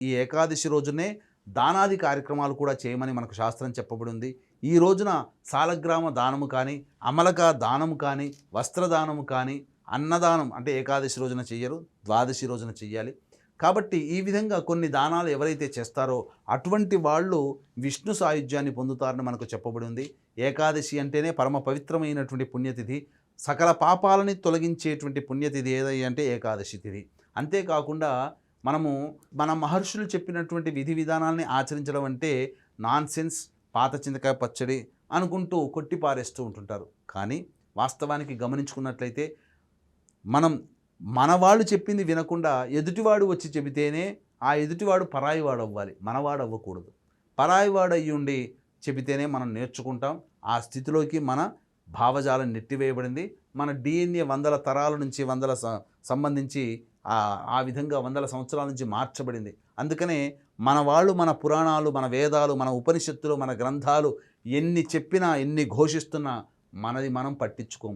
ఈ ఏకాదశి రోజునే దానాది కార్యక్రమాలు కూడా చేయమని మనకు శాస్త్రం చెప్పబడి ఉంది. ఈ రోజున సాలగ్రామ దానము కానీ, అమలక దానము కానీ, వస్త్రదానము కానీ, అన్నదానం అంటే ఏకాదశి రోజున చెయ్యరు, ద్వాదశి రోజున చెయ్యాలి. కాబట్టి ఈ విధంగా కొన్ని దానాలు ఎవరైతే చేస్తారో అటువంటి వాళ్ళు విష్ణు సాయుధ్యాన్ని పొందుతారని మనకు చెప్పబడి ఉంది. ఏకాదశి అంటేనే పరమ పవిత్రమైనటువంటి పుణ్యతిథి. సకల పాపాలని తొలగించేటువంటి పుణ్యతిథి ఏదై అంటే ఏకాదశి తిథి. అంతేకాకుండా మనము మన మహర్షులు చెప్పినటువంటి విధి విధానాల్ని ఆచరించడం అంటే నాన్సెన్స్, పాత చింతకాయ పచ్చడి అనుకుంటూ కొట్టిపారేస్తూ ఉంటుంటారు. కానీ వాస్తవానికి గమనించుకున్నట్లయితే మనం మన వాళ్ళు చెప్పింది వినకుండా ఎదుటివాడు వచ్చి చెబితేనే ఆ ఎదుటివాడు పరాయివాడు అవ్వాలి, మనవాడు అవ్వకూడదు. పరాయివాడు అయ్యుండి చెబితేనే మనం నేర్చుకుంటాం. ఆ స్థితిలోకి మన భావజాలం నెట్టివేయబడింది. మన డిఎన్ఏ వందల తరాల నుంచి సంబంధించి ఆ విధంగా వందల సంవత్సరాల నుంచి మార్చబడింది. అందుకనే మన వాళ్ళు, మన పురాణాలు, మన వేదాలు, మన ఉపనిషత్తులు, మన గ్రంథాలు ఎన్ని చెప్పినా ఎన్ని ఘోషిస్తున్నా మనది మనం పట్టించుకోం.